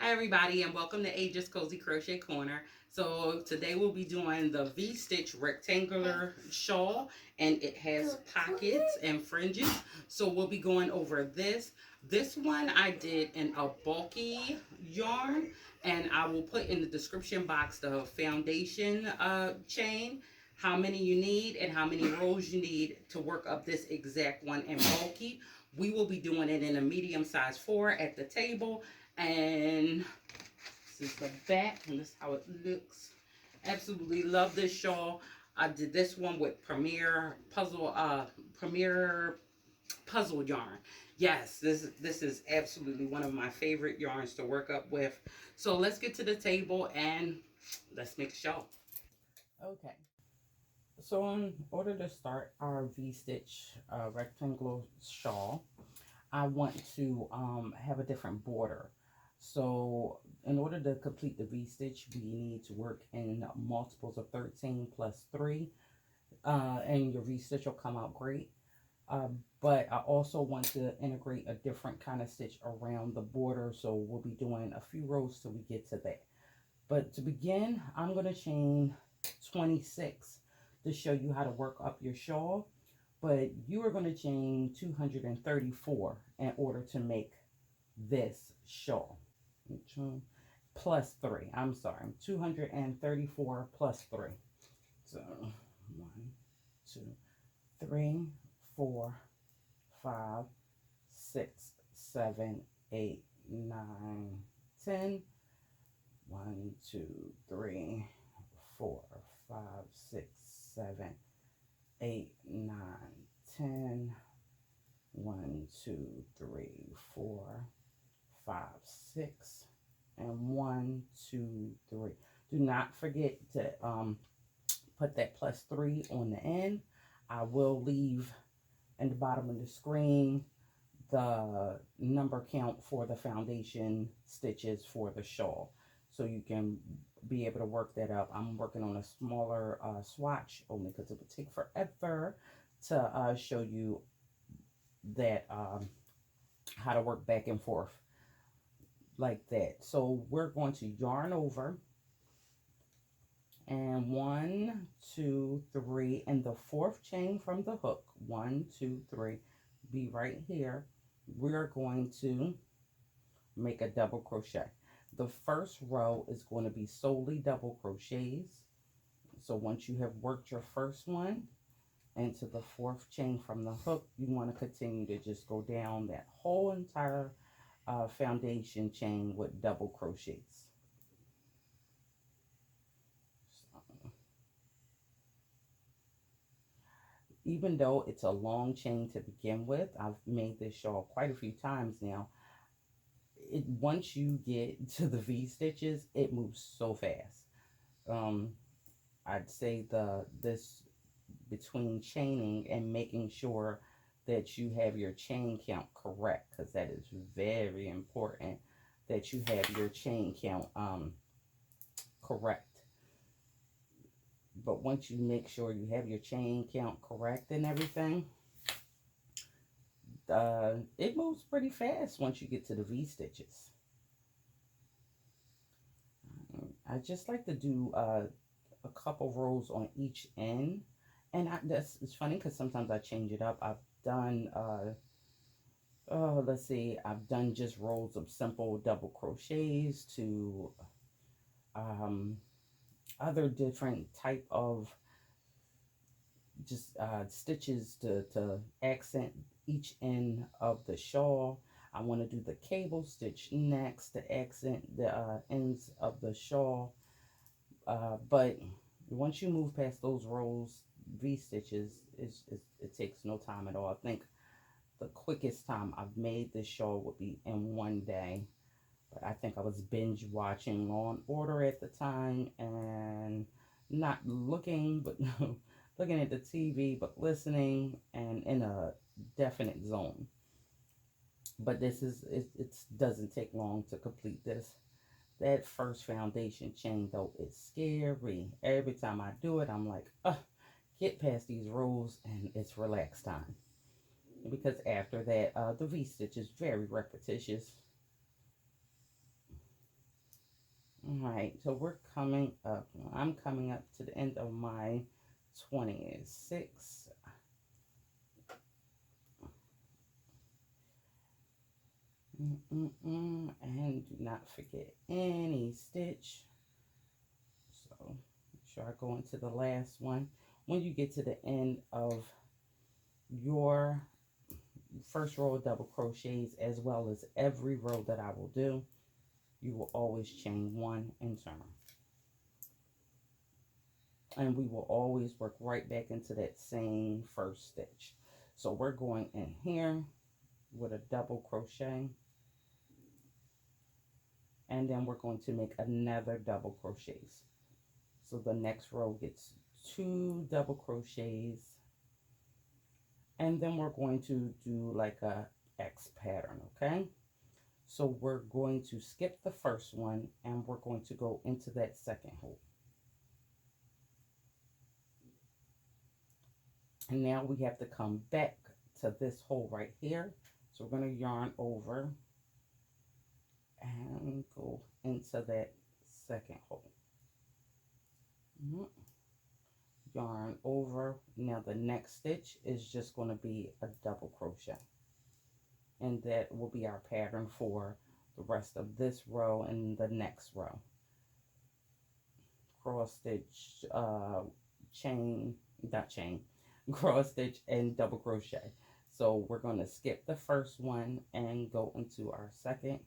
Hi everybody and welcome to Aegis Cozy Crochet Corner. So today we'll be doing the V-stitch rectangular shawl, and it has pockets and fringes. So we'll be going over this. This one I did in a bulky yarn, and I will put in the description box the foundation chain, how many you need and how many rows you need to work up this exact one in bulky. We will be doing it in a medium size 4 at the table, and this is the back, and this is how it looks. Absolutely love this shawl. I did this one with Premier puzzle yarn. Yes, this is absolutely one of my favorite yarns to work up with. So let's get to the table and let's make a shawl. Okay. So in order to start our V-stitch rectangular shawl, I want to have a different border. So in order to complete the V-stitch, we need to work in multiples of 13 plus 3, and your V-stitch will come out great. But I also want to integrate a different kind of stitch around the border, so we'll be doing a few rows till we get to that. But to begin, I'm going to chain 26 to show you how to work up your shawl, but you are going to chain 234 in order to make this shawl. Plus 3, I'm sorry, 234 plus 3. So 1, 2, 3, 4, 5, 6, 7, 8, 9, 10. 1, 2, 3, 4, 5, 6, 7, 8, 9, 10. 1, 2, 3, 4, 5, 6, and 1, 2, 3. Do not forget to put that plus 3 on the end. I will leave in the bottom of the screen the number count for the foundation stitches for the shawl, so you can be able to work that up. I'm working on a smaller swatch only because it would take forever to show you that how to work back and forth like that. So we're going to yarn over, and 1, 2, 3, and the 4th chain from the hook, 1, 2, 3, be right here. We're going to make a double crochet. The first row is going to be solely double crochets. So once you have worked your first one into the 4th chain from the hook, you want to continue to just go down that whole entire foundation chain with double crochets. So, even though it's a long chain to begin with, I've made this shawl quite a few times now. Once you get to the V stitches, it moves so fast. I'd say this between chaining and making sure that you have your chain count correct, because that is very important that you have your chain count correct. But once you make sure you have your chain count correct and everything, it moves pretty fast once you get to the V stitches. I just like to do a couple rows on each end, and it's funny because sometimes I change it up. I've done let's see, I've done just rows of simple double crochets to other different type of just stitches to accent each end of the shawl. I want to do the cable stitch next to accent the ends of the shawl. But once you move past those rows, V stitches, it takes no time at all. I think the quickest time I've made this shawl would be in one day. But I think I was binge watching Law and Order at the time, and not looking, but looking at the TV, but listening and in a definite zone. But this is, it doesn't take long to complete this. That first foundation chain, though, it's scary. Every time I do it, I'm like, get past these rows and it's relax time. Because after that, the V-stitch is very repetitious. All right, so we're coming up. I'm coming up to the end of my 26. And do not forget any stitch. So make sure I go into the last one. When you get to the end of your first row of double crochets, as well as every row that I will do, you will always chain one and turn. And we will always work right back into that same first stitch. So we're going in here with a double crochet, and then we're going to make another double crochets. So the next row gets 2 double crochets, and then we're going to do like a X pattern, okay? So we're going to skip the first one, and we're going to go into that second hole. And now we have to come back to this hole right here. So we're going to yarn over and go into that second hole. Yarn over. Now the next stitch is just going to be a double crochet, and that will be our pattern for the rest of this row and the next row. Cross stitch, chain, not chain, cross stitch and double crochet. So we're going to skip the first one and go into our second.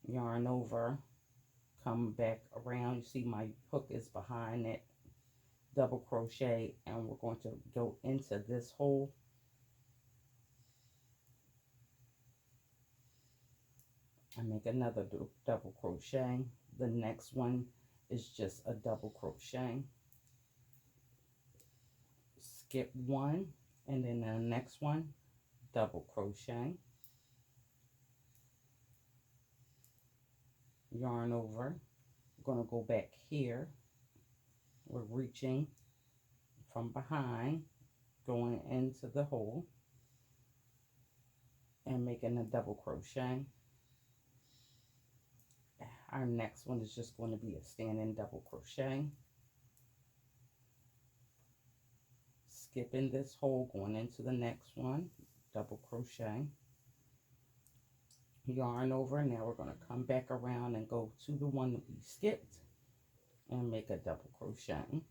Yarn over, come back around. You see my hook is behind it, double crochet, and we're going to go into this hole. And make another double crochet. The next one is just a double crochet. Skip one, and then the next one, double crochet. Yarn over. We're going to go back here. We're reaching from behind, going into the hole, and making a double crochet. Our next one is just going to be a standing double crochet. Skipping this hole, going into the next one, double crochet. Yarn over. Now we're going to come back around and go to the one that we skipped and make a double crochet.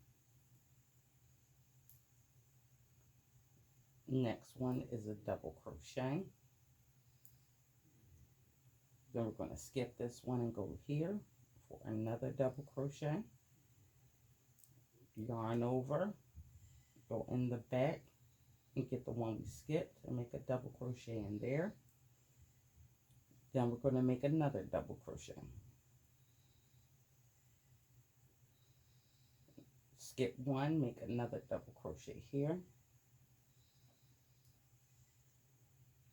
Next one is a double crochet. Then we're going to skip this one and go here for another double crochet. Yarn over, go in the back and get the one we skipped and make a double crochet in there. Then we're going to make another double crochet. Skip one, make another double crochet here.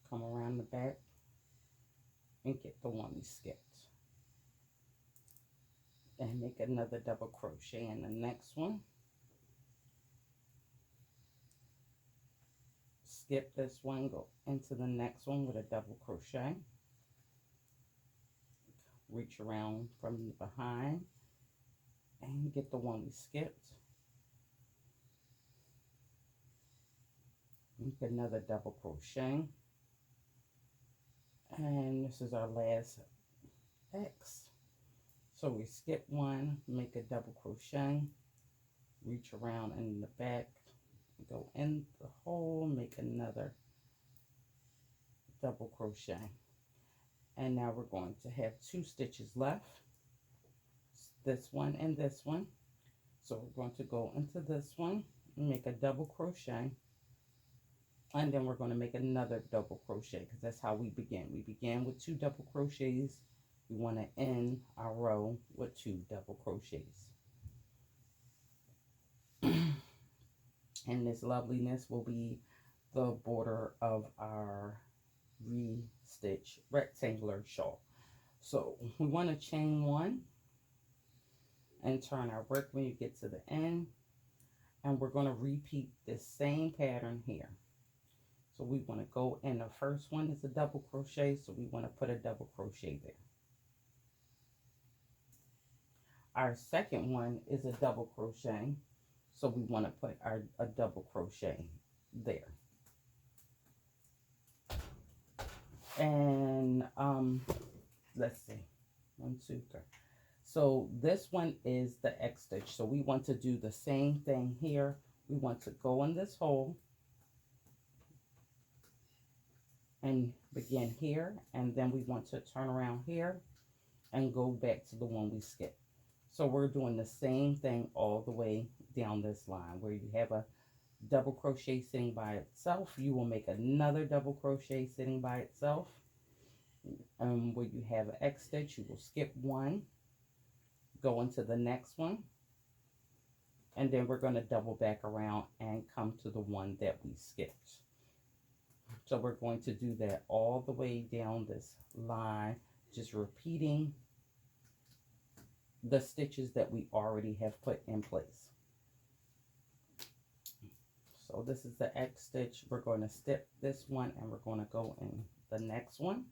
Come around the back and get the one we skipped. And make another double crochet in the next one. Skip this one, go into the next one with a double crochet. Reach around from behind and get the one we skipped. Make another double crochet. And this is our last X. So we skip one, make a double crochet, reach around in the back, go in the hole, make another double crochet. And now we're going to have 2 stitches left, this one and this one. So we're going to go into this one and make a double crochet, and then we're going to make another double crochet, because that's how we begin. We began with 2 double crochets. We want to end our row with 2 double crochets. And this loveliness will be the border of our re-stitch rectangular shawl. So we want to chain 1 and turn our work when you get to the end, and we're going to repeat the same pattern here. So we want to go in, the first one is a double crochet, so we want to put a double crochet there. Our second one is a double crochet, so we want to put a double crochet there. And let's see, 1, 2, 3. So this one is the X stitch, so we want to do the same thing here. We want to go in this hole and begin here, and then we want to turn around here and go back to the one we skipped. So we're doing the same thing all the way down this line. Where you have a double crochet sitting by itself, you will make another double crochet sitting by itself. And where you have an X stitch, you will skip one, go into the next one, and then we're going to double back around and come to the one that we skipped. So we're going to do that all the way down this line, just repeating the stitches that we already have put in place. So this is the X stitch. We're going to skip this one and we're going to go in the next one.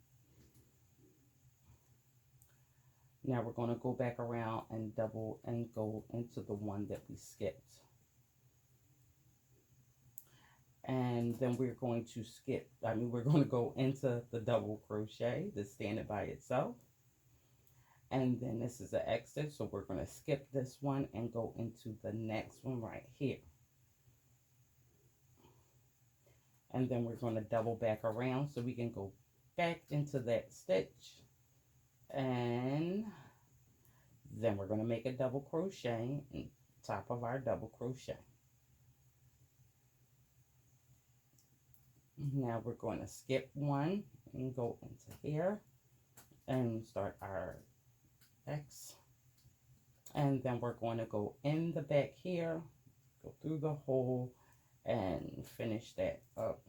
Now we're going to go back around and double and go into the one that we skipped. And then we're going to we're going to go into the double crochet that's standing by itself. And then this is an X stitch, so we're going to skip this one and go into the next one right here. And then we're going to double back around so we can go back into that stitch. And then we're going to make a double crochet on top of our double crochet. Now we're going to skip one and go into here and start our X. And then we're going to go in the back here, go through the hole, and finish that up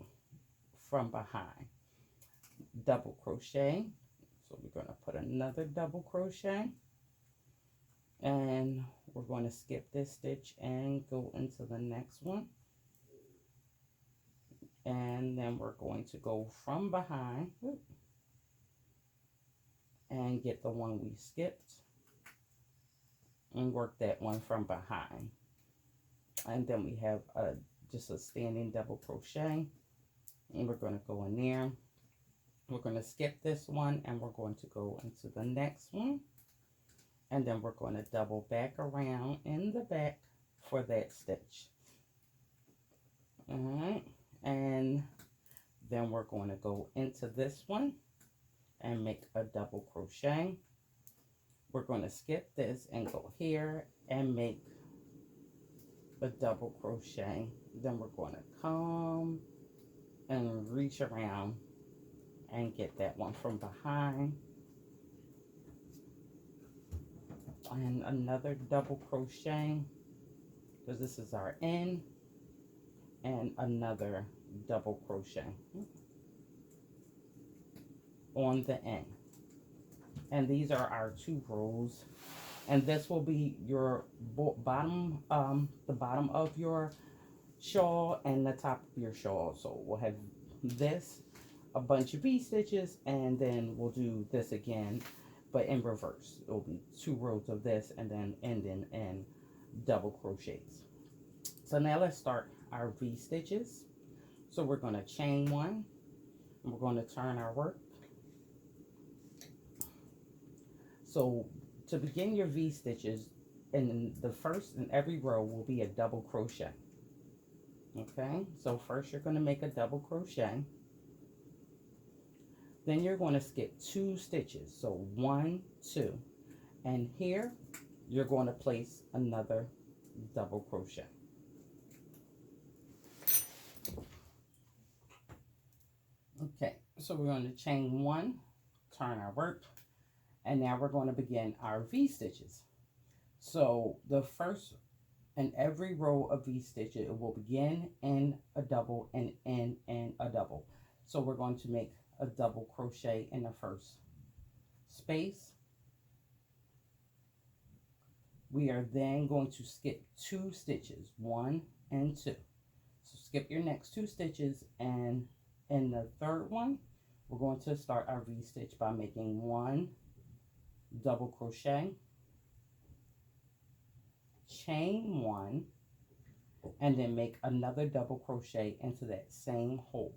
from behind. Double crochet. So we're going to put another double crochet. And we're going to skip this stitch and go into the next one. And then we're going to go from behind and get the one we skipped and work that one from behind. And then we have just a standing double crochet, and we're going to go in there. We're going to skip this one and we're going to go into the next one, and then we're going to double back around in the back for that stitch. All right, and then we're going to go into this one and make a double crochet. We're going to skip this and go here and make a double crochet. Then we're going to come and reach around and get that one from behind, and another double crochet, because this is our end, and another double crochet on the end. And these are our 2 rows, and this will be your bottom, the bottom of your shawl and the top of your shawl. So we'll have this, a bunch of V-stitches, and then we'll do this again, but in reverse. It will be 2 rows of this and then ending in double crochets. So now let's start our V-stitches. So we're going to chain 1, and we're going to turn our work. So to begin your V-stitches, in the first in every row will be a double crochet. Okay, so first you're going to make a double crochet. Then you're going to skip 2 stitches. So 1, 2. And here you're going to place another double crochet. Okay, so we're going to chain 1, turn our work, and now we're going to begin our V-stitches. So the first in every row of V-stitches, it will begin in a double and end in a double. So we're going to make a double crochet in the first space. We are then going to skip 2 stitches, 1 and 2. So skip your next 2 stitches and In the third one, we're going to start our V-stitch by making 1 double crochet, chain 1, and then make another double crochet into that same hole.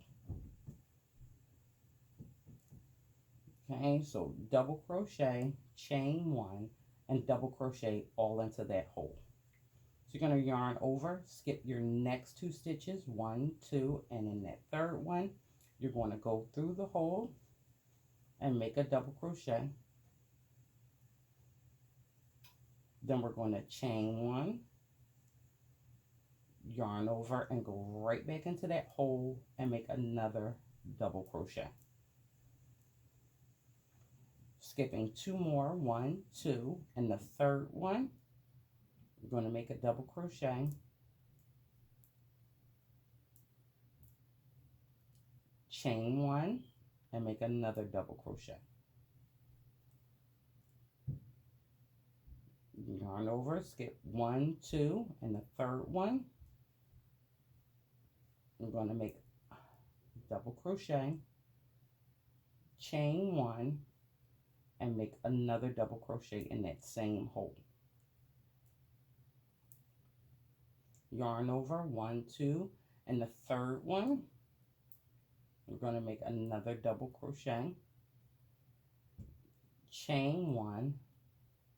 Okay, so double crochet, chain 1, and double crochet all into that hole. So you're going to yarn over, skip your next 2 stitches, 1, 2, and in that third one, you're going to go through the hole and make a double crochet. Then we're going to chain 1, yarn over, and go right back into that hole and make another double crochet. Skipping 2 more, 1, 2, and the third one, we're going to make a double crochet, chain 1, and make another double crochet. Yarn over, skip 1, 2, and the third one, we're going to make double crochet, chain 1, and make another double crochet in that same hole. Yarn over, 1, 2, and the third one, we're going to make another double crochet, chain 1,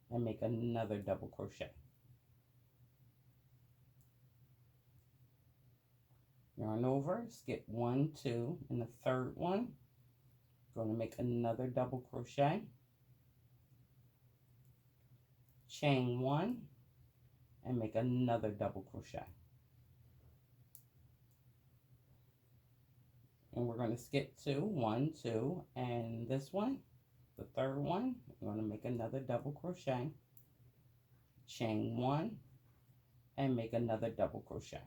and make another double crochet. Yarn over, skip 1, 2, and the third one, going to make another double crochet, chain 1, and make another double crochet. And we're going to skip 2, 1, 2, and this one, the third one, we're going to make another double crochet, chain 1, and make another double crochet.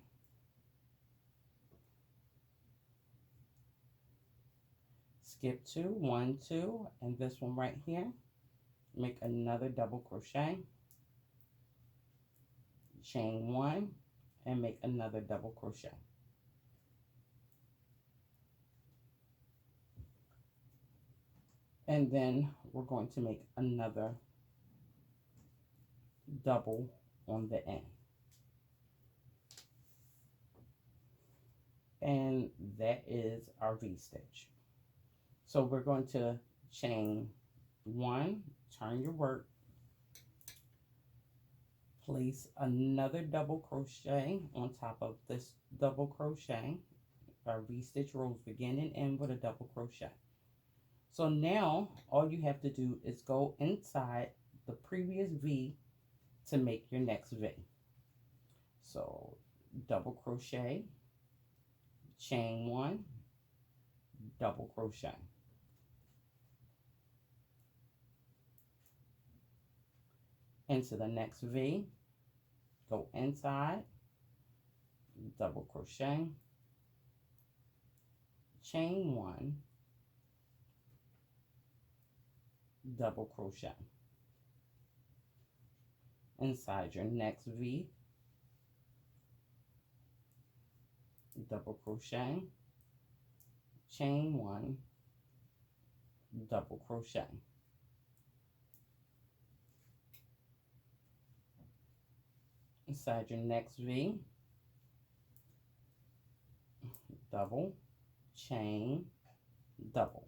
Skip 2, 1, 2, and this one right here, make another double crochet, chain 1, and make another double crochet. And then we're going to make another double on the end. And that is our V-stitch. So we're going to chain 1, turn your work, place another double crochet on top of this double crochet. Our V-stitch rows begin and end with a double crochet. So now all you have to do is go inside the previous V to make your next V. So double crochet, chain 1, double crochet. Into the next V, go inside, double crochet, chain 1, double crochet. Inside your next V, double crochet, chain 1, double crochet. Inside your next V, double, chain, double.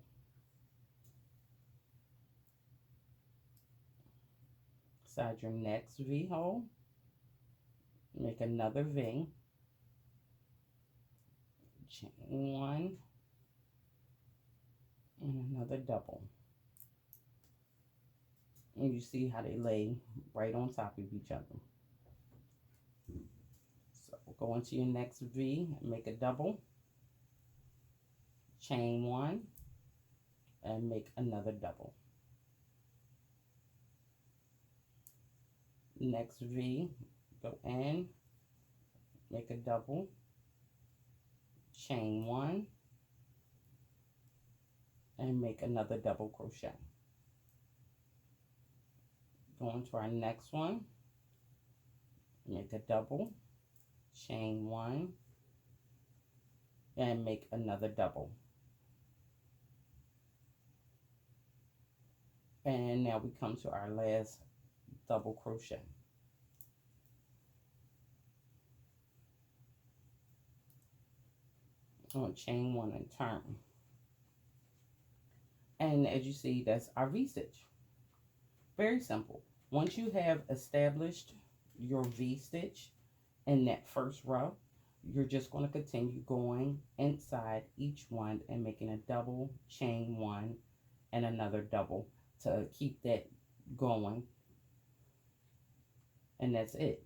Inside your next V hole, make another V, chain 1, and another double. And you see how they lay right on top of each other. So go into your next V and make a double, chain 1, and make another double. Next V, go in, make a double, chain 1, and make another double crochet. Go into our next one, make a double, chain 1, and make another double. And now we come to our last double crochet. On chain one and turn. And as you see, that's our V-stitch. Very simple. Once you have established your V-stitch in that first row, you're just going to continue going inside each one and making a double, chain one, and another double to keep that going. And that's it.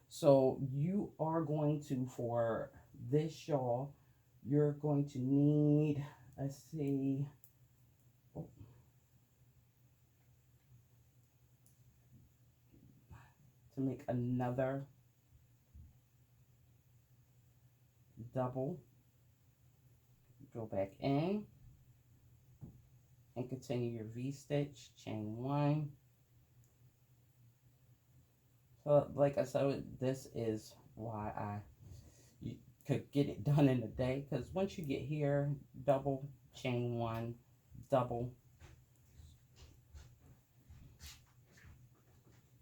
So you are going to, for this shawl, you're going to need, let's see, to make another double, go back in and continue your V-stitch, chain one. So like I said, this is why you could get it done in a day, because once you get here, double, chain one, double,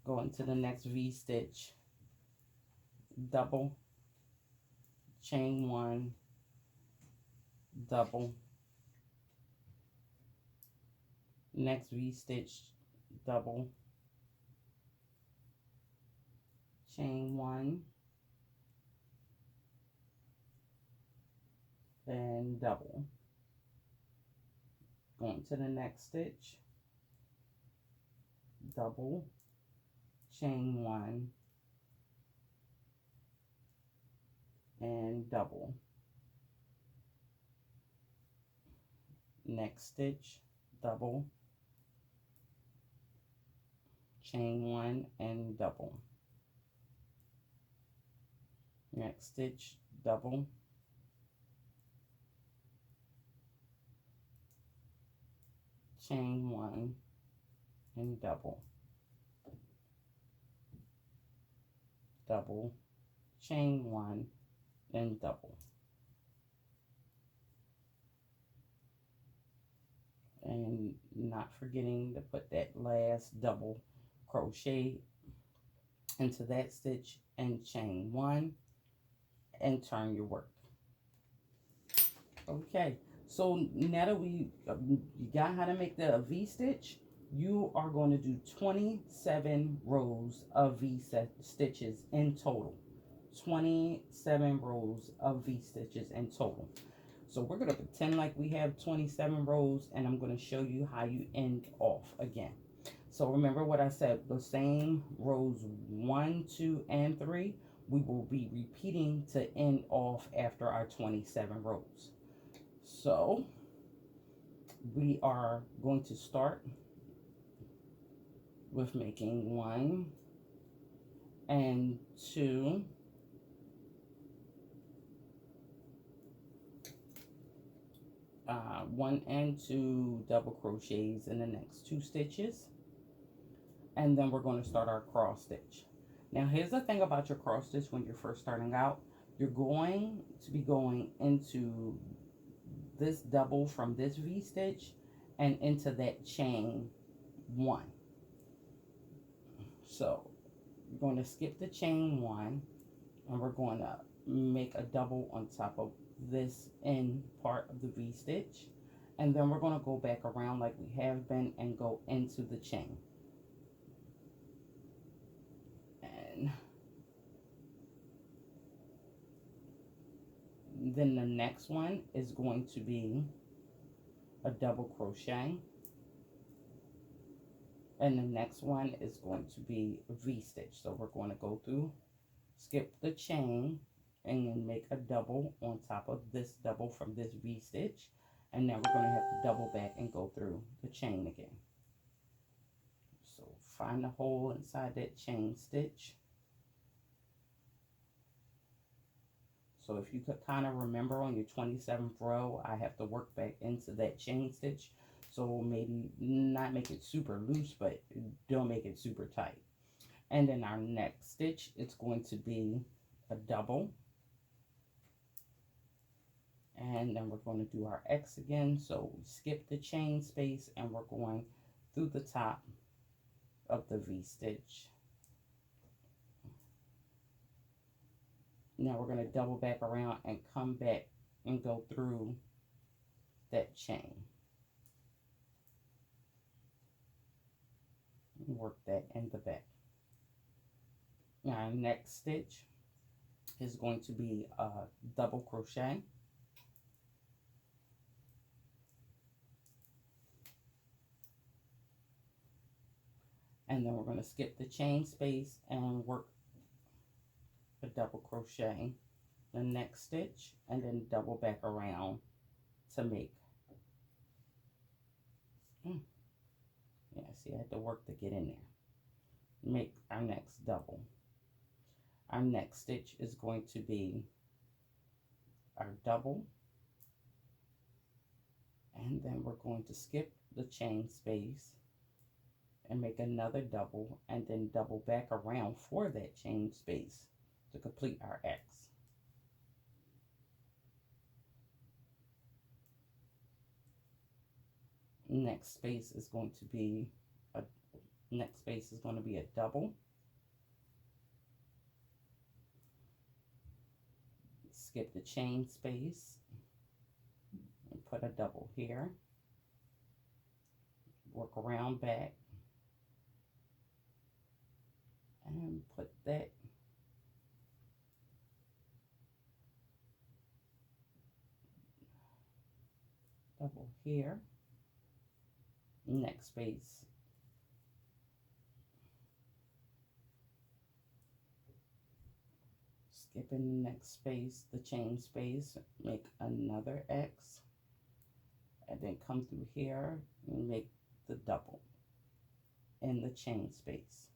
go into the next V-stitch, double, chain one, double, next V-stitch, double, chain one, and double. Going to the next stitch, double, chain one, and double. Next stitch, double, chain one, and double. Next stitch, double, chain one, and double, double, chain one, and double. And not forgetting to put that last double crochet into that stitch and chain one and turn your work. Okay, so now that you got how to make the V-stitch, you are going to do 27 rows of V-stitches in total. 27 rows of V-stitches in total. So we're going to pretend like we have 27 rows, and I'm going to show you how you end off again. So remember what I said, the same rows 1, 2, and 3, we will be repeating to end off after our 27 rows. So we are going to start with making 1 and 2, 1 and 2 double crochets in the next 2 stitches, and then we're going to start our cross stitch. Now here's the thing about your cross stitch. When you're first starting out, you're going to be going into this double from this V-stitch and into that chain one. So you're going to skip the chain one, and we're going to make a double on top of this end part of the V-stitch, and then we're going to go back around like we have been and go into the chain. And then the next one is going to be a double crochet, and the next one is going to be a V-stitch. So we're going to go through, skip the chain, and then make a double on top of this double from this V-stitch, and now we're going to have to double back and go through the chain again. So find the hole inside that chain stitch. So if you could kind of remember on your 27th row, I have to work back into that chain stitch. So maybe not make it super loose, but don't make it super tight. And then our next stitch, it's going to be a double. And then we're going to do our X again. So we skip the chain space, and we're going through the top of the V-stitch. Now we're going to double back around and come back and go through that chain. Work that in the back. Now our next stitch is going to be a double crochet. And then we're going to skip the chain space and work a double crochet the next stitch, and then double back around to make, yeah, see, I had to work to get in there. Make our next double. Our next stitch is going to be our double, and then we're going to skip the chain space and make another double, and then double back around for that chain space to complete our X. Next space is going to be a double. Skip the chain space and put a double here. Work around back and put that double here. Next space, skipping the next space, the chain space, make another X, and then come through here and make the double in the chain space.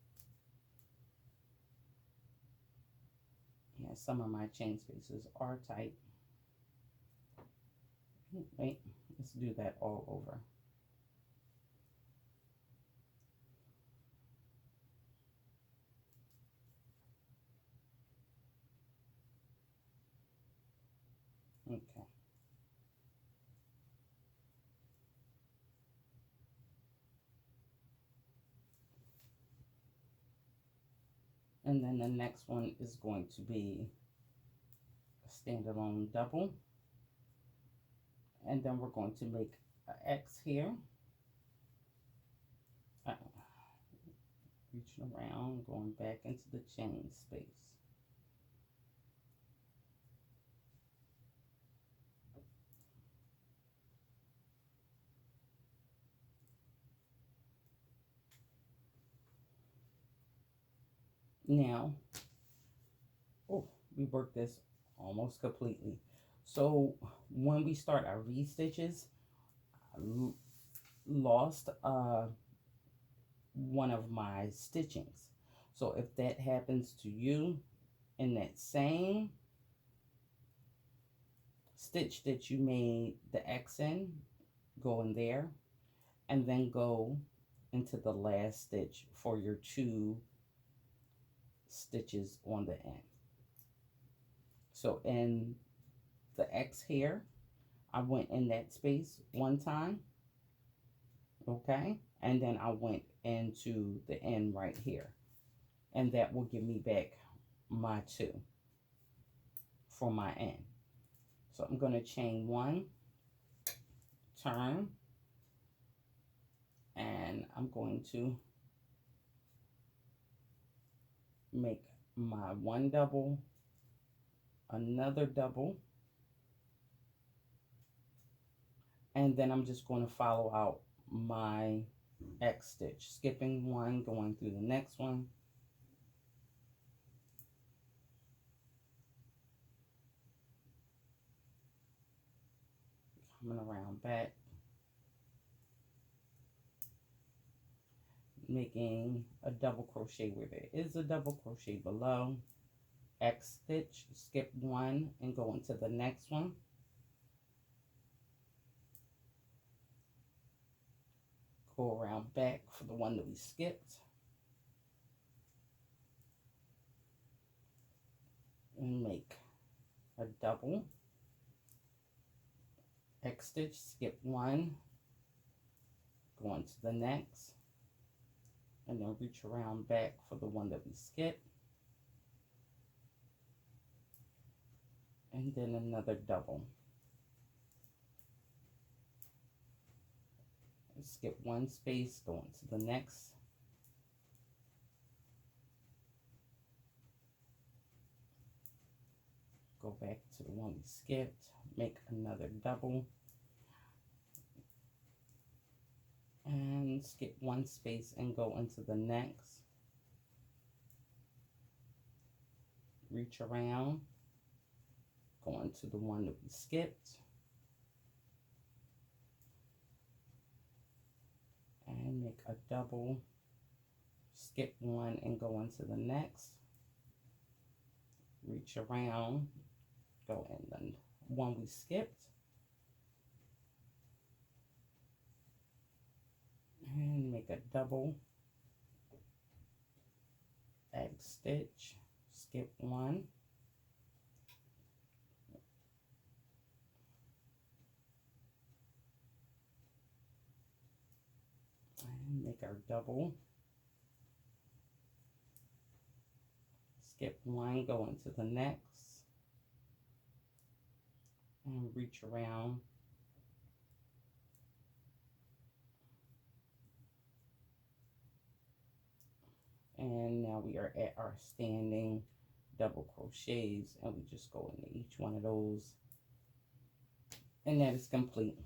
Yeah, some of my chain spaces are tight. Wait, let's do that all over. Okay. And then the next one is going to be a standalone double. And then we're going to make an X here. Reaching around, going back into the chain space. Now, we worked this almost completely. So when we start our V-stitches, I lost one of my stitchings. So if that happens to you, in that same stitch that you made the X in, go in there, and then go into the last stitch for your 2 stitches on the end. So in the X here, I went in that space one time, okay, and then I went into the end right here, and that will give me back my 2 for my end. So I'm going to chain 1, turn, and I'm going to make my 1 double, another double, and then I'm just going to follow out my X stitch, skipping 1, going through the next one, coming around back, making a double crochet where there is a double crochet below, X stitch, skip 1 and go into the next one, go around back for the one that we skipped, and make a double, X stitch, skip 1, Go into the next, and then reach around back for the one that we skipped, and then another double. Skip one space, go into the next, go back to the one we skipped, make another double, and skip one space and go into the next, reach around, go into the one that we skipped, and make a double, skip one and go into the next, reach around, go in the one we skipped, and make a double, back stitch, skip one, and make our double, skip one, go into the next, and reach around, and now we are at our standing double crochets, and we just go into each one of those, and that is complete.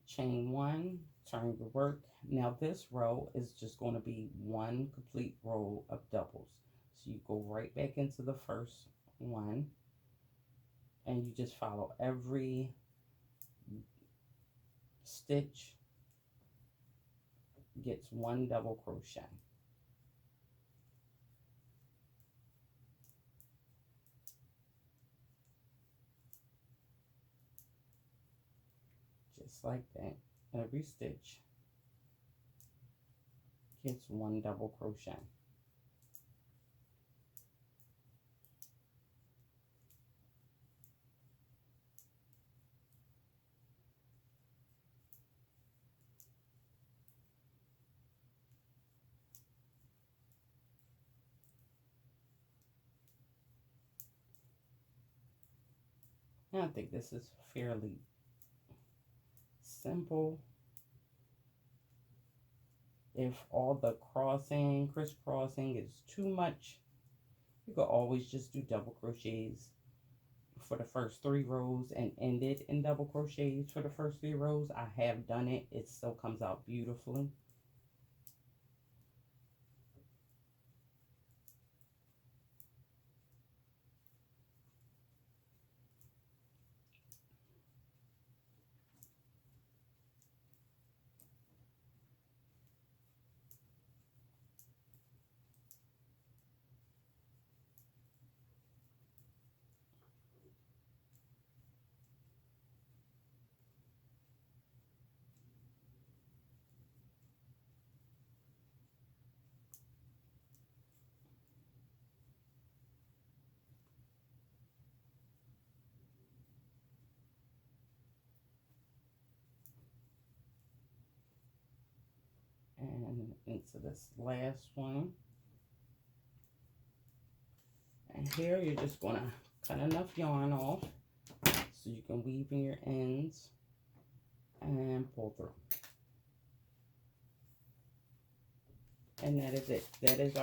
Chain one, turn your work. Now this row is just going to be one complete row of doubles, so you go right back into the first one, and you just follow every stitch gets one double crochet. Just like that. Every stitch gets one double crochet. And I think this is fairly simple. If all the crossing, crisscrossing is too much, you could always just do double crochets for the first 3 rows and end it in double crochets for the first 3 rows. I have done it. It still comes out beautifully. And into this last one. And here you're just going to cut enough yarn off so you can weave in your ends and pull through. And that is it. That is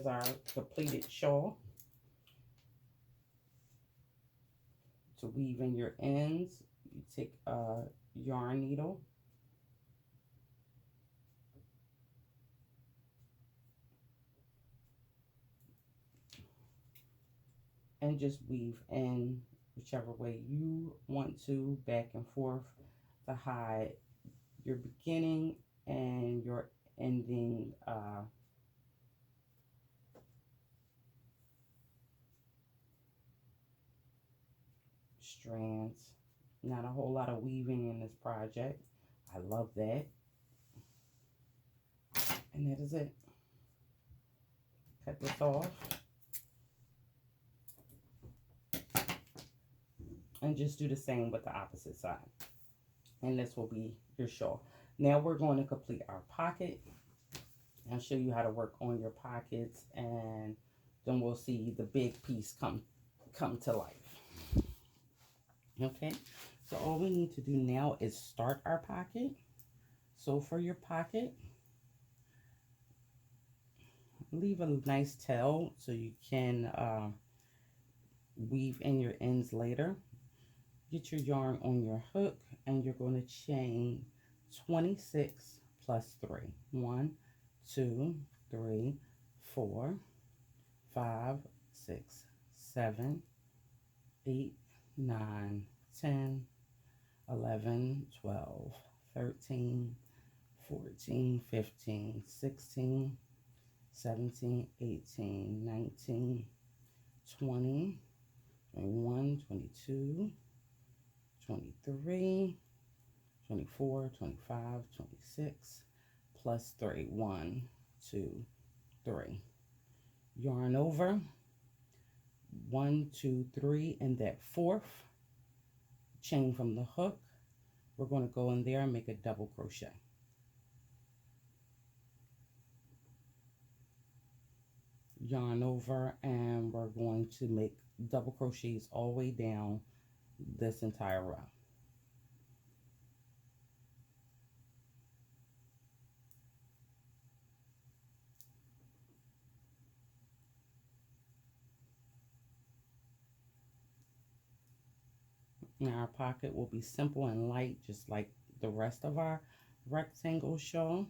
our completed shawl. To weave in your ends, you take a yarn needle and just weave in whichever way you want to, back and forth, to hide your beginning and your ending strands. Not a whole lot of weaving in this project. I love that. And that is it. Cut this off. And just do the same with the opposite side. And this will be your shawl. Now we're going to complete our pocket. I'll show you how to work on your pockets, and then we'll see the big piece come to life. Okay, so all we need to do now is start our pocket. So for your pocket, leave a nice tail so you can weave in your ends later. Get your yarn on your hook, and you're going to chain 26 plus 3. 1, 2, 3, 4, 5, 6, 7, 8, 9, 10, 11, 12, 13, 14, 15, 16, 17, 18, 19, 20, 21, 22, 23, 24, 25, 26, plus 3. 1, 2, 3. Yarn over. 1, 2, 3, and that fourth chain from the hook, we're going to go in there and make a double crochet. Yarn over, and we're going to make double crochets all the way down this entire row. Now our pocket will be simple and light, just like the rest of our rectangle shawl.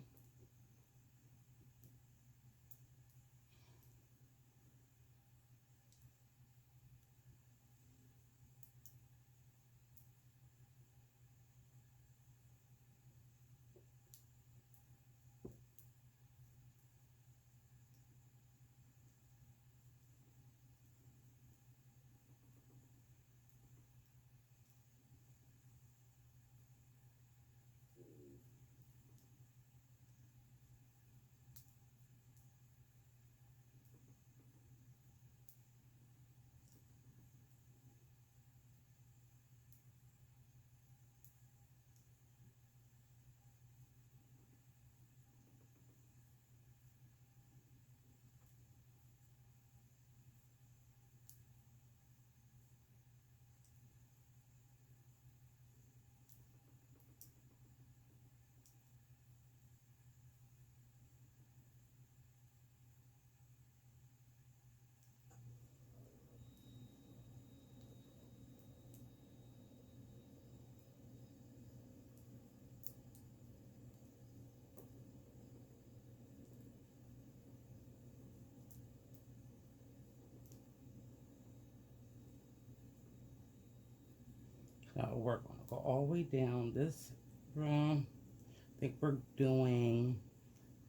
So we're going to go all the way down this row. I think we're doing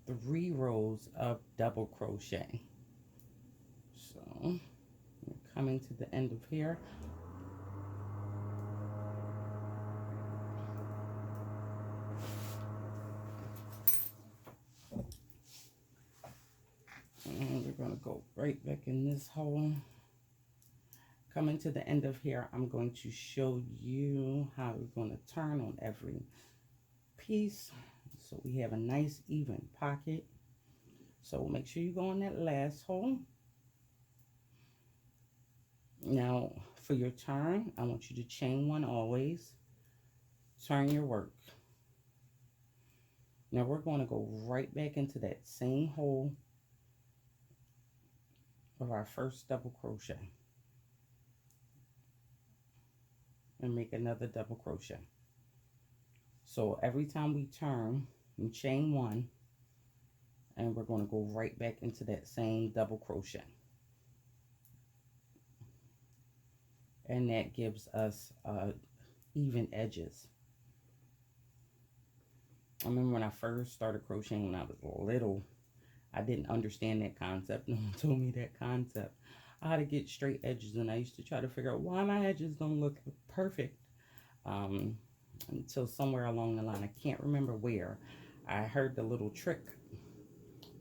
3 rows of double crochet. So we're coming to the end of here. And we're going to go right back in this hole. Coming to the end of here, I'm going to show you how we're going to turn on every piece. So we have a nice even pocket. So make sure you go in that last hole. Now for your turn, I want you to chain 1 always. Turn your work. Now we're going to go right back into that same hole of our first double crochet and make another double crochet. So every time we turn, we chain 1, and we're going to go right back into that same double crochet. And that gives us even edges. I remember when I first started crocheting when I was little, I didn't understand that concept. No one told me that concept. How to get straight edges, and I used to try to figure out why my edges don't look perfect. Until somewhere along the line, I can't remember where, I heard the little trick.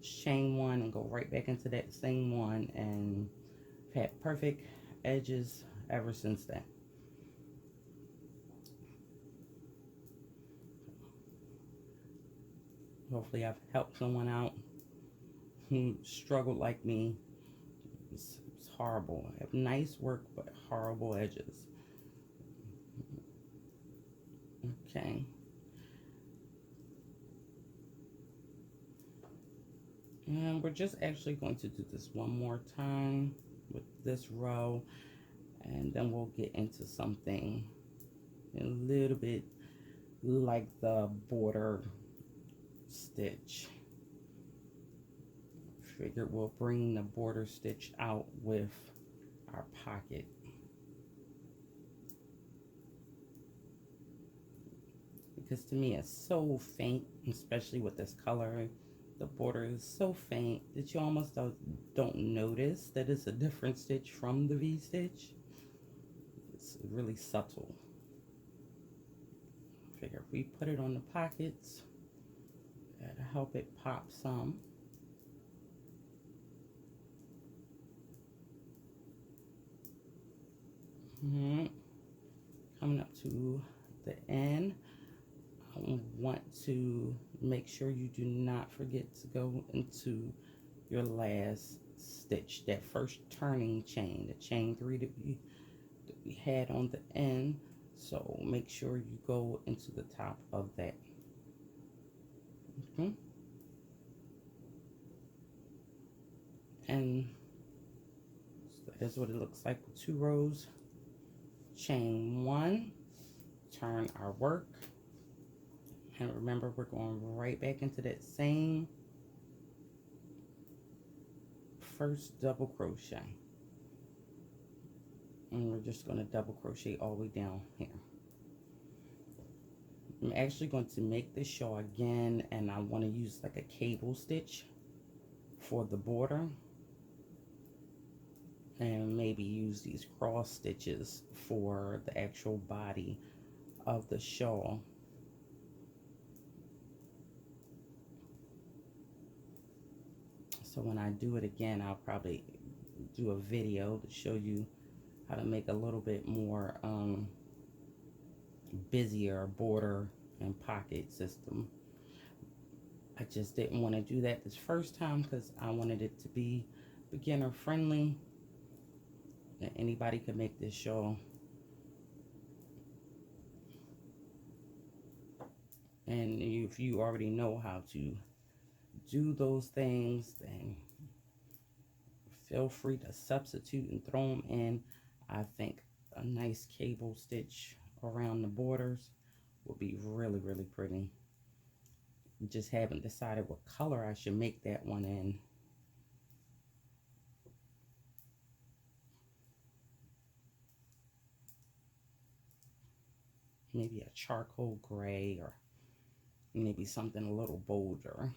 Chain 1 and go right back into that same one, and I've had perfect edges ever since then. Hopefully I've helped someone out who struggled like me. It's horrible. I have nice work, but horrible edges. Okay. And we're just actually going to do this one more time with this row, and then we'll get into something a little bit like the border stitch. Figured we'll bring the border stitch out with our pocket. Because to me it's so faint, especially with this color. The border is so faint that you almost don't notice that it's a different stitch from the V-stitch. It's really subtle. Figure if we put it on the pockets, that'll help it pop some. Coming up to the end, I want to make sure you do not forget to go into your last stitch, that first turning chain, the chain 3 that we had on the end. So make sure you go into the top of that. Okay. And so that's what it looks like with 2 rows. Chain 1, turn our work, and remember we're going right back into that same first double crochet, and we're just going to double crochet all the way down here. I'm actually going to make this shawl again, and I want to use like a cable stitch for the border, and maybe use these cross stitches for the actual body of the shawl. So when I do it again, I'll probably do a video to show you how to make a little bit more busier border and pocket system. I just didn't want to do that this first time because I wanted it to be beginner friendly, that anybody could make this shawl. And if you already know how to do those things, then feel free to substitute and throw them in. I think a nice cable stitch around the borders would be really, really pretty. Just haven't decided what color I should make that one in. Maybe a charcoal gray, or maybe something a little bolder,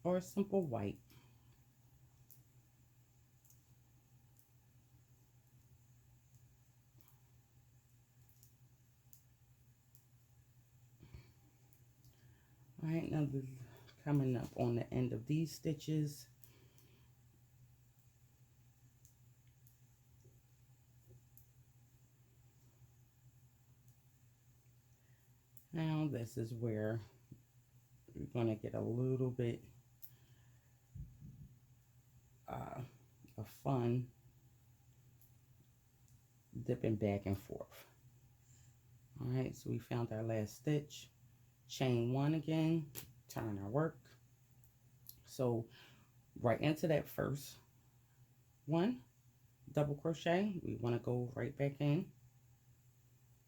or a simple white. All right, now we're coming up on the end of these stitches. Now this is where we're going to get a little bit of fun dipping back and forth. All right, so we found our last stitch, chain 1 again, turn our work. So right into that first one, double crochet, we want to go right back in,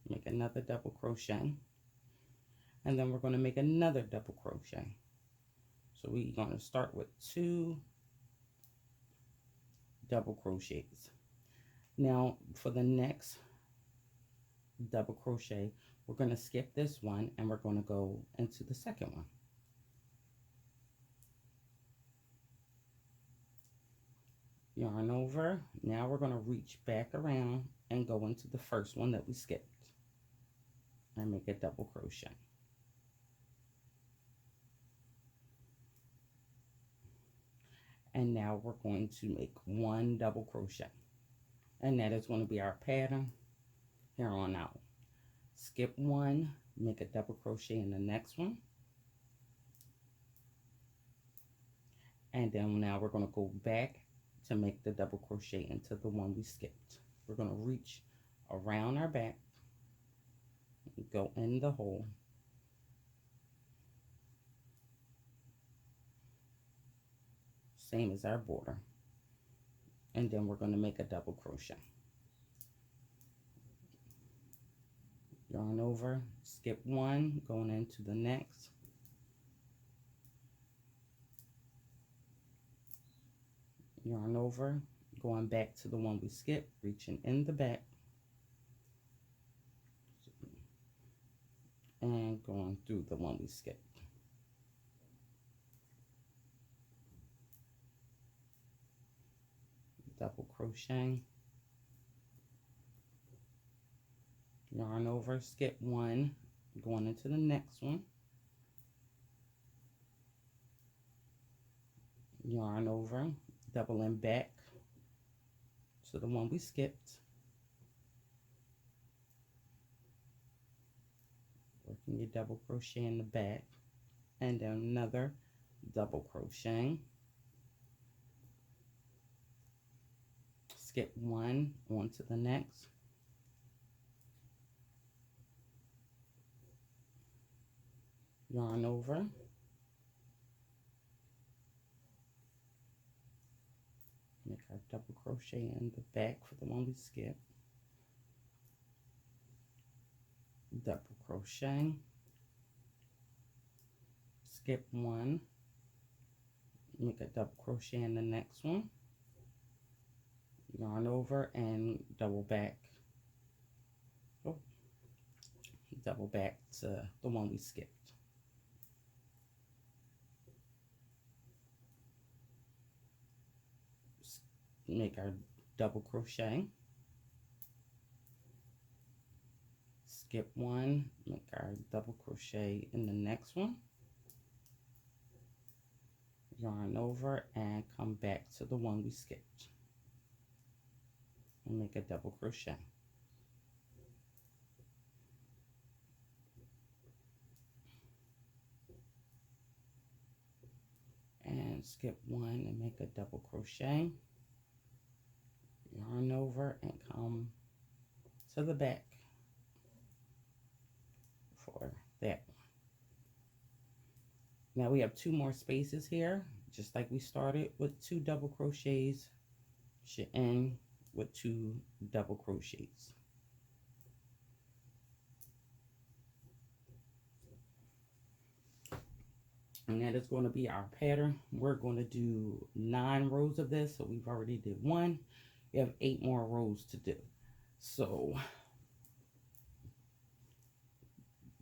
make another double crochet, and then we're going to make another double crochet. So we're going to start with 2 double crochets. Now for the next double crochet, we're going to skip this one and we're going to go into the second one. Yarn over. Now we're going to reach back around and go into the first one that we skipped and make a double crochet. And now we're going to make 1 double crochet, and that is going to be our pattern here on out. Skip 1, make a double crochet in the next one, and then now we're going to go back to make the double crochet into the one we skipped. We're going to reach around our back, go in the hole, same as our border, and then we're going to make a double crochet. Yarn over, skip one, going into the next, yarn over, going back to the one we skipped, reaching in the back, and going through the one we skipped. Double crochet, yarn over, skip one, going into the next one, yarn over, doubling back to the one we skipped, working your double crochet in the back, and then another double crochet, skip one, onto the next, yarn over, make our double crochet in the back for the one we skipped, double crochet, skip one, make a double crochet in the next one, yarn over and double back, double back to the one we skipped. Make our double crochet, skip one, make our double crochet in the next one, yarn over and come back to the one we skipped and make a double crochet. And skip one and make a double crochet, yarn over and come to the back for that one. Now we have two more spaces here, just like we started with 2 double crochets, should end with 2 double crochets. And that is going to be our pattern. We're going to do 9 rows of this, so we've already did 1. We have 8 more rows to do. So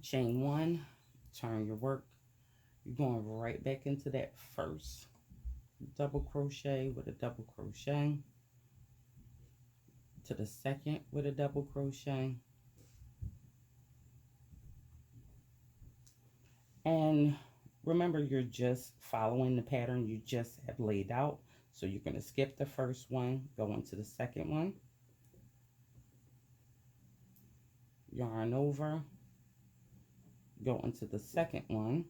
chain 1, turn your work, you're going right back into that first double crochet with a double crochet, to the second with a double crochet, and remember, you're just following the pattern you just have laid out. So you're going to skip the first one, go into the second one, yarn over, go into the second one,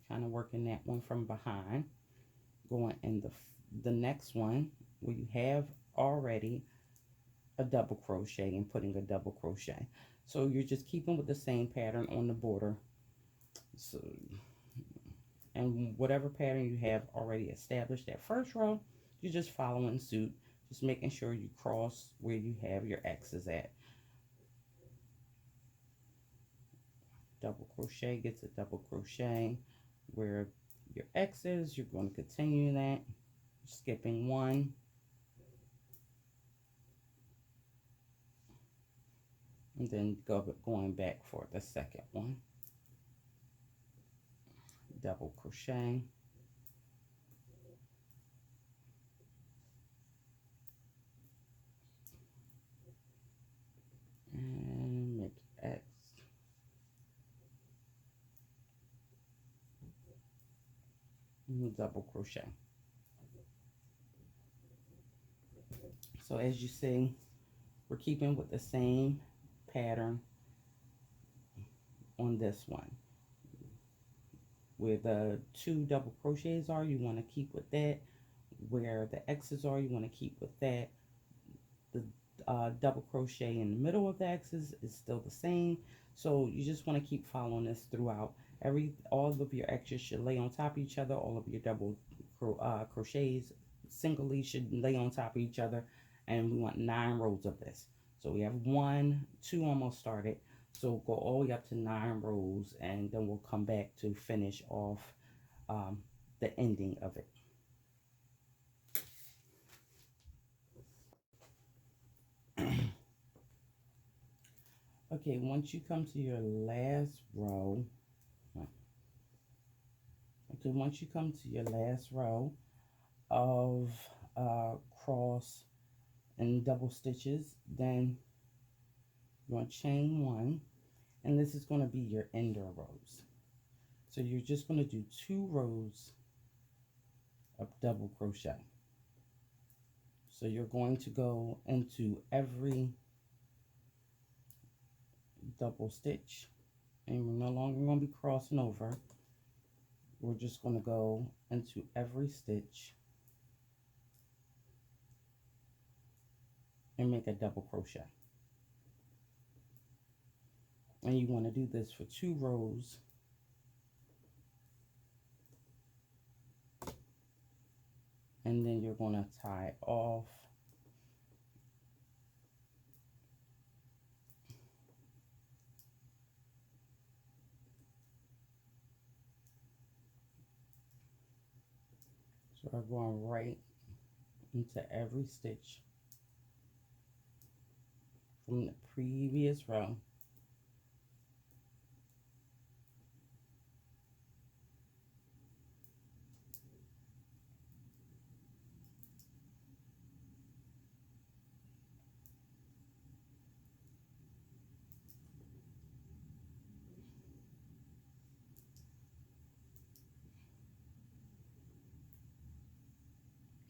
kind of working that one from behind, going in the next one where you have already a double crochet and putting a double crochet. So you're just keeping with the same pattern on the border. So, and whatever pattern you have already established, that first row, you're just following suit, just making sure you cross where you have your X's at. Double crochet gets a double crochet where your X is. You're going to continue that, skipping one, and then going back for the second one, double crochet, and make X, and double crochet. So as you see, we're keeping with the same pattern on this one. Where the 2 double crochets are, you want to keep with that. Where the X's are, you want to keep with that. The double crochet in the middle of the X's is still the same. So you just want to keep following this throughout. All of your X's should lay on top of each other. All of your double crochets singly should lay on top of each other. And we want 9 rows of this. So we have 1, 2 almost started. So go all the way up to 9 rows, and then we'll come back to finish off the ending of it. Okay, once you come to your last row, of cross and double stitches, then you're going to chain 1, and this is going to be your ender rows. So you're just going to do 2 rows of double crochet. So you're going to go into every double stitch, and we're no longer going to be crossing over. We're just going to go into every stitch and make a double crochet. And you want to do this for 2 rows. And then you're going to tie off. So I'm going right into every stitch from the previous row.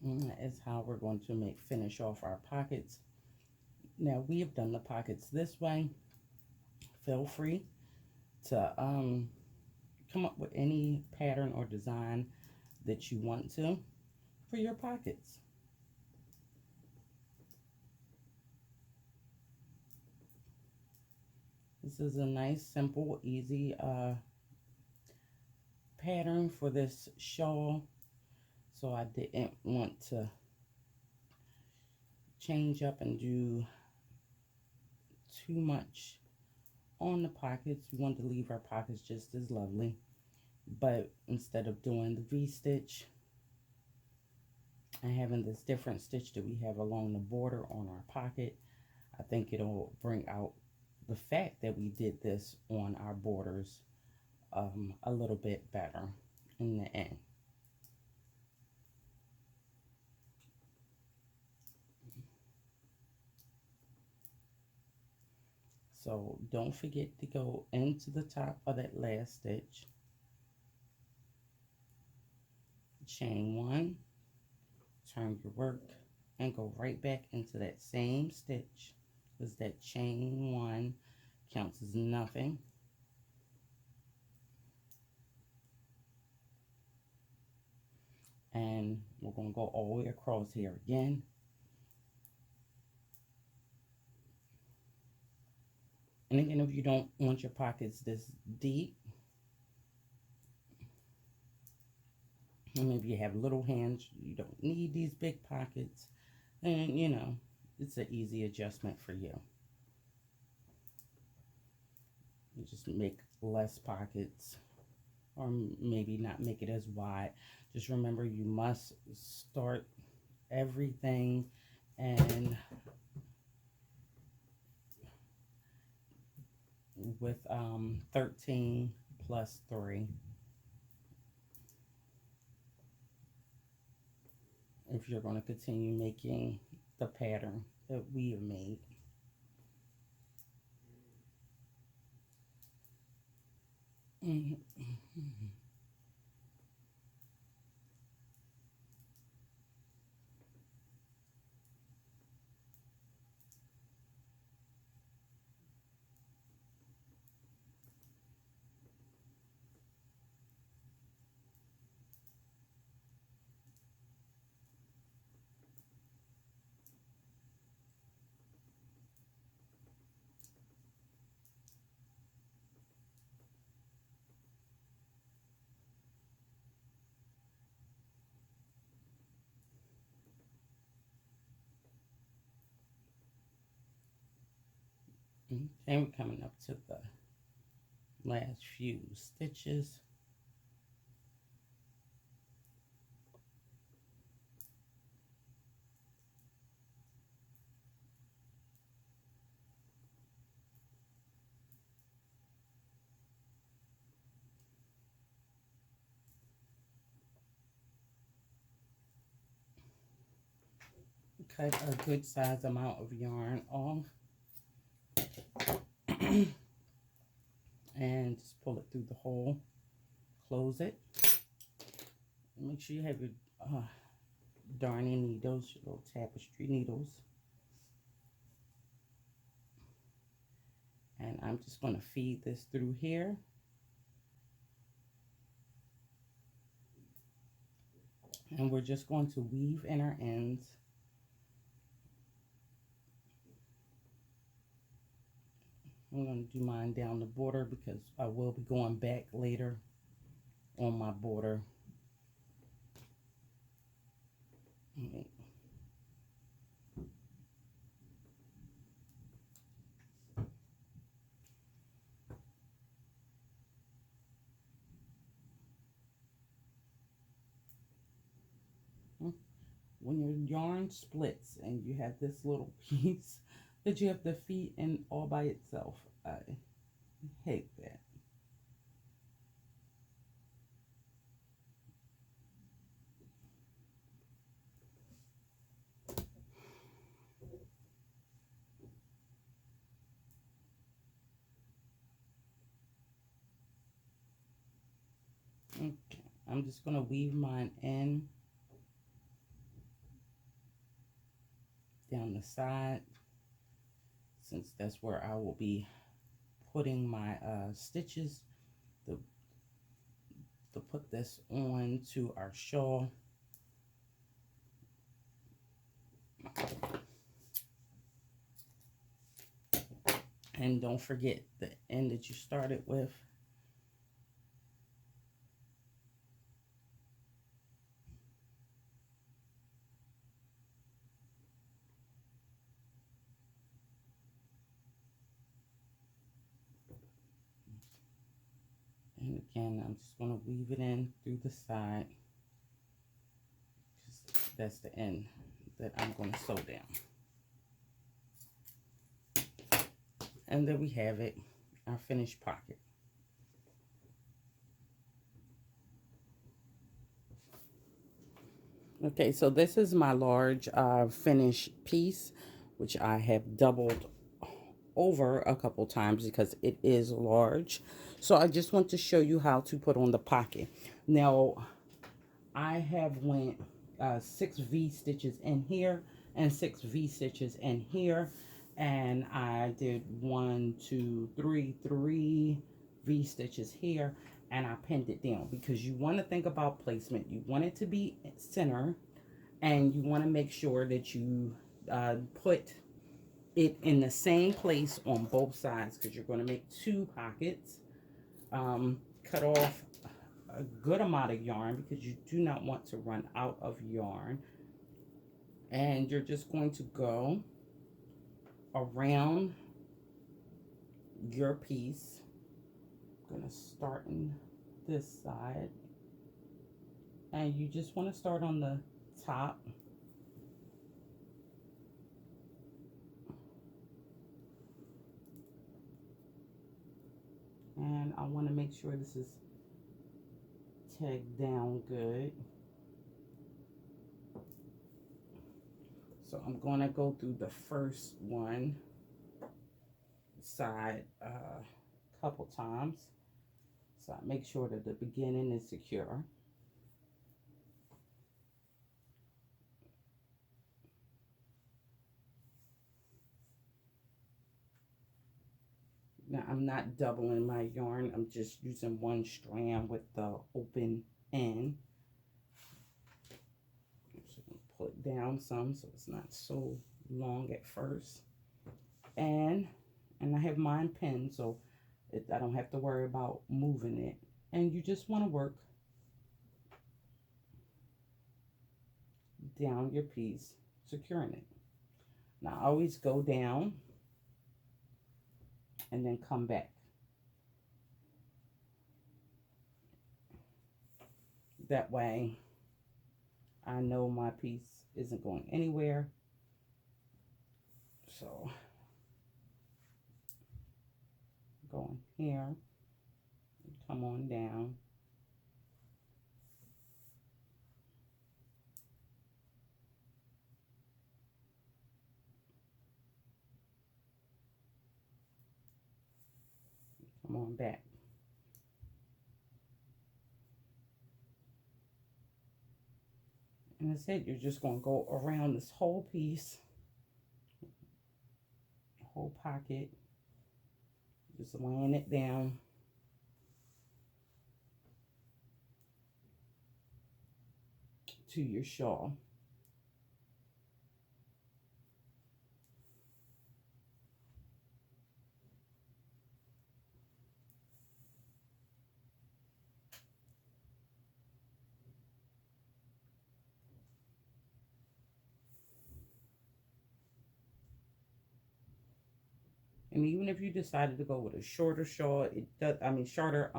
And that is how we're going to finish off our pockets. Now we have done the pockets this way. Feel free to come up with any pattern or design that you want to for your pockets. This is a nice, simple, easy pattern for this shawl. So I didn't want to change up and do too much on the pockets. We wanted to leave our pockets just as lovely. But instead of doing the V-stitch and having this different stitch that we have along the border on our pocket, I think it'll bring out the fact that we did this on our borders a little bit better in the end. So don't forget to go into the top of that last stitch, chain 1, turn your work, and go right back into that same stitch, because that chain 1 counts as nothing. And we're going to go all the way across here again. And again, if you don't want your pockets this deep, and maybe you have little hands, you don't need these big pockets, and you know, it's an easy adjustment for you. You just make less pockets, or maybe not make it as wide. Just remember, you must start everything and with 13 plus 3 if you're going to continue making the pattern that we have made. And we're coming up to the last few stitches. Cut a good size amount of yarn off. And just pull it through the hole. Close it. Make sure you have your darning needles, your little tapestry needles. And I'm just going to feed this through here. And we're just going to weave in our ends. I'm going to do mine down the border because I will be going back later on my border. Okay. When your yarn splits and you have this little piece that you have to feed in all by itself, I hate that. Okay, I'm just going to weave mine in down the side, since that's where I will be putting my stitches to put this on to our shawl. And don't forget the end that you started with. And again, I'm just going to weave it in through the side. That's the end that I'm going to sew down. And there we have it, our finished pocket. Okay, so this is my large finished piece, which I have doubled over a couple times because it is large. So I just want to show you how to put on the pocket. Now, I have went 6 V stitches in here and 6 V stitches in here, and I did 1, 2, 3, 3 V stitches here, and I pinned it down because you want to think about placement. You want it to be center, and you want to make sure that you put it in the same place on both sides, because you're going to make 2 pockets. Cut off a good amount of yarn because you do not want to run out of yarn, and you're just going to go around your piece. I'm going to start in this side, and you just want to start on the top. And I want to make sure this is tagged down good. So I'm going to go through the first one side a couple times. So I make sure that the beginning is secure. Now I'm not doubling my yarn. I'm just using one strand with the open end. So I'm gonna pull it down some so it's not so long at first. And I have mine pinned so I don't have to worry about moving it. And you just want to work down your piece, securing it. Now I always go down and then come back. That way I know my piece isn't going anywhere. So go in here, come on down. Come on back. And that's it. You're just going to go around this whole piece, whole pocket, just laying it down. To your shawl. And even if you decided to go with a shorter shawl, it does, I mean, shorter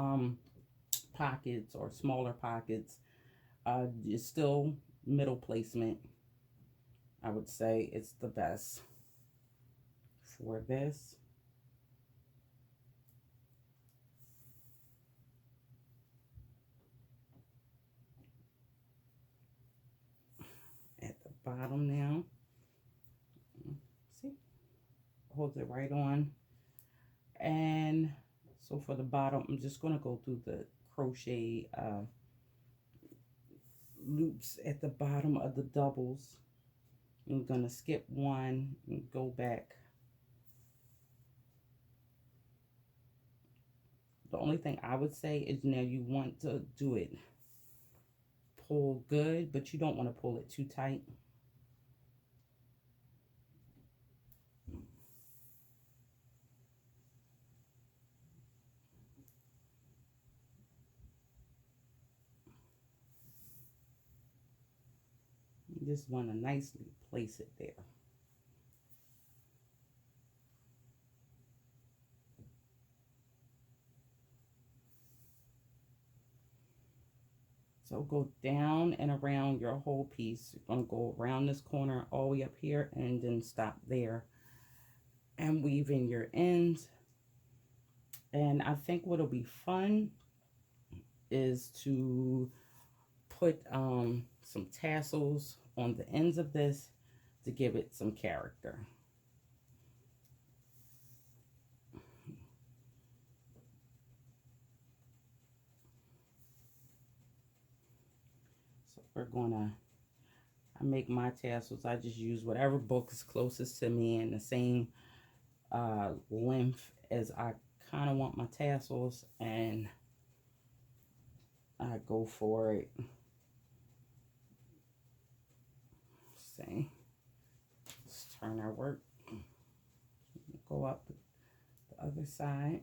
pockets or smaller pockets, it's still middle placement. I would say it's the best for this. At the bottom now, see, holds it right on. And so for the bottom, I'm just going to go through the crochet loops at the bottom of the doubles. I'm going to skip one and go back. The only thing I would say is now you want to do it pull good, but you don't want to pull it too tight. You just want to nicely place it there. So go down and around your whole piece. You're going to go around this corner all the way up here and then stop there and weave in your ends. And I think what'll be fun is to put some tassels on the ends of this to give it some character. So we're gonna, I make my tassels, I just use whatever book is closest to me and the same length as I kind of want my tassels, and I go for it. See, let's turn our work, go up the other side.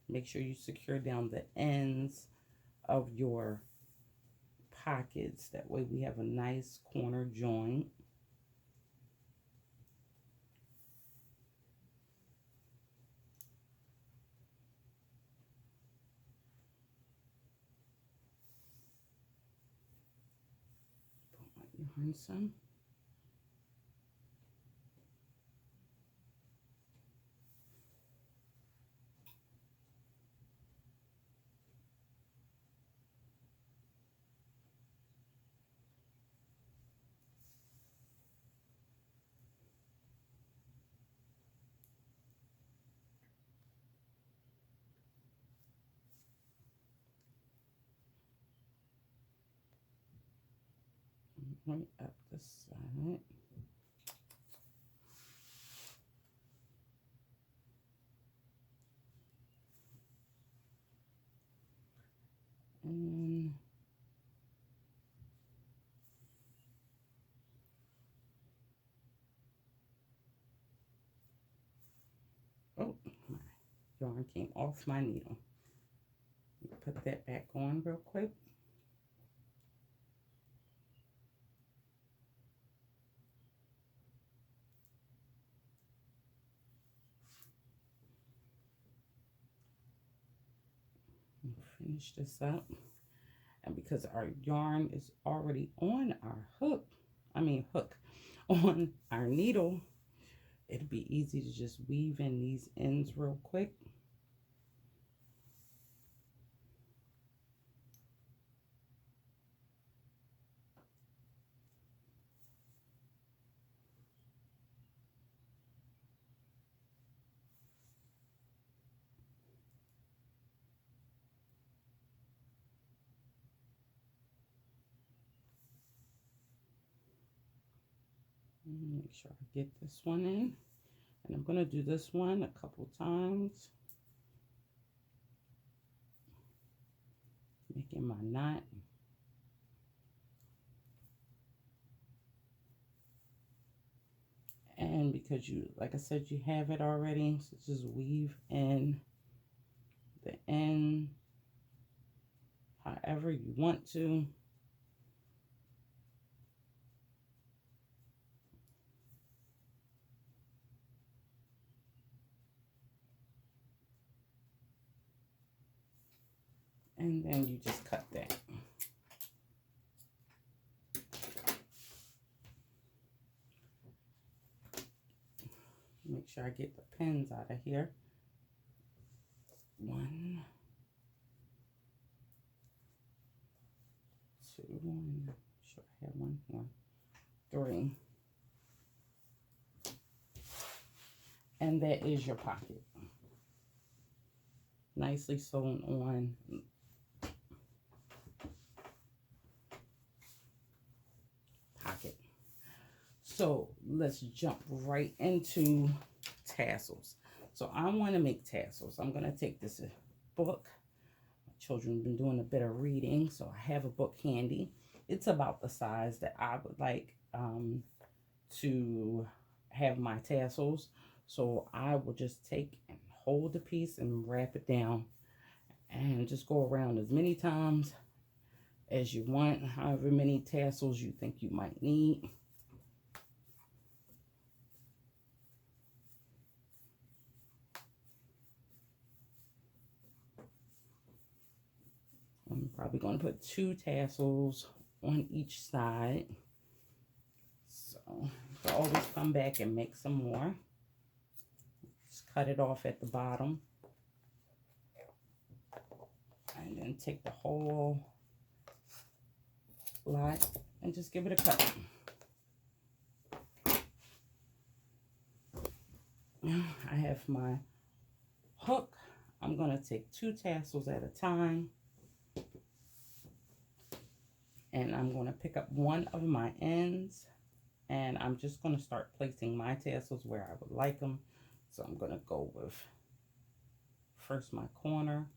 Make sure you secure down the ends of your pockets. That way we have a nice corner joint. Put my yarn some. Right up the side. And oh, my yarn came off my needle. Put that back on real quick. Finish this up. And because our yarn is already on our hook, on our needle, it'd be easy to just weave in these ends real quick. Make sure I get this one in. And I'm going to do this one a couple times. Making my knot. And because you, like I said, you have it already, so just weave in the end however you want to. And then you just cut that. Make sure I get the pins out of here. 1, 2, 1. Sure, I have 1 here. 3. And that is your pocket. Nicely sewn on. Pocket. So let's jump right into tassels. So I want to make tassels. I'm going to take this book. My children have been doing a bit of reading, so I have a book handy. It's about the size that I would like to have my tassels. So I will just take and hold the piece and wrap it down and just go around as many times as you want, however many tassels you think you might need. I'm probably going to put 2 tassels on each side. So you can always come back and make some more. Just cut it off at the bottom. And then take the whole lot and just give it a cut. Now I have my hook. I'm going to take 2 tassels at a time. And I'm going to pick up one of my ends, and I'm just going to start placing my tassels where I would like them. So I'm going to go with first my corner.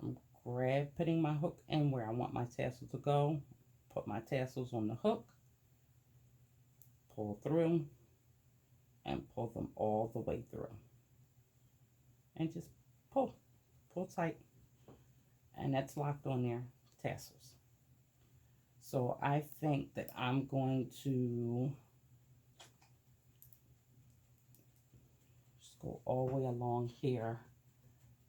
I'm putting my hook in where I want my tassel to go. Put my tassels on the hook, pull through, and pull them all the way through. And just pull tight. And that's locked on there, tassels. So I think that I'm going to just go all the way along here,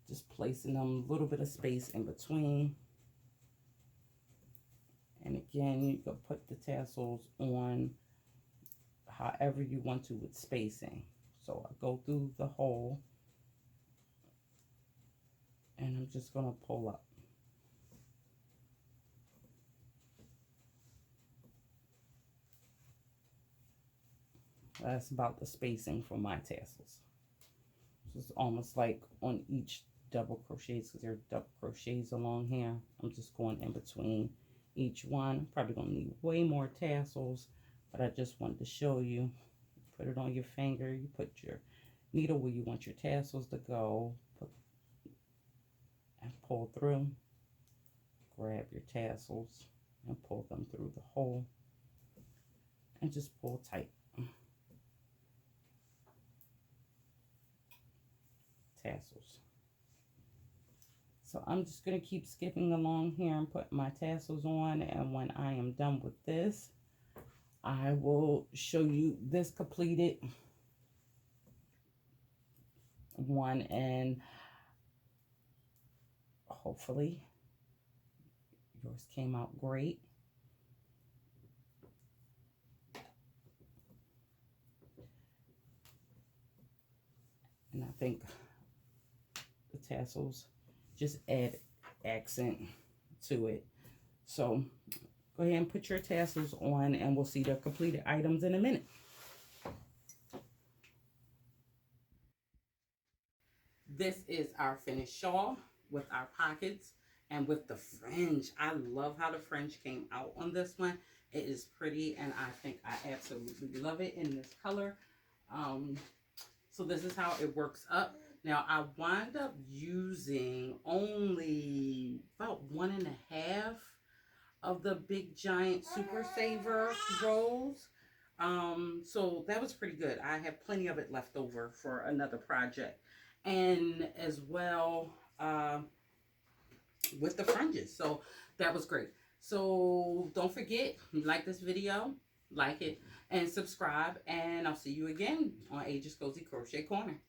just placing them a little bit of space in between. And again, you can put the tassels on however you want to with spacing. So I go through the hole, and I'm just going to pull up. That's about the spacing for my tassels. So it's almost like on each double crochets, because there are double crochets along here. I'm just going in between each one. Probably going to need way more tassels, but I just wanted to show you. Put it on your finger. You put your needle where you want your tassels to go. And pull through. Grab your tassels and pull them through the hole. And just pull tight. Tassels. So I'm just going to keep skipping along here and putting my tassels on, and when I am done with this, I will show you this completed one. And hopefully yours came out great. And I think the tassels just add accent to it. So go ahead and put your tassels on, and we'll see the completed items in a minute. This is our finished shawl with our pockets and with the fringe. I love how the fringe came out on this one. It is pretty, and I think I absolutely love it in this color. So this is how it works up. Now, I wind up using only about 1.5 of the big giant super saver rolls. So that was pretty good. I have plenty of it left over for another project. And as well with the fringes. So that was great. So don't forget, you like this video, like it and subscribe, and I'll see you again on Age's Cozy Crochet Corner.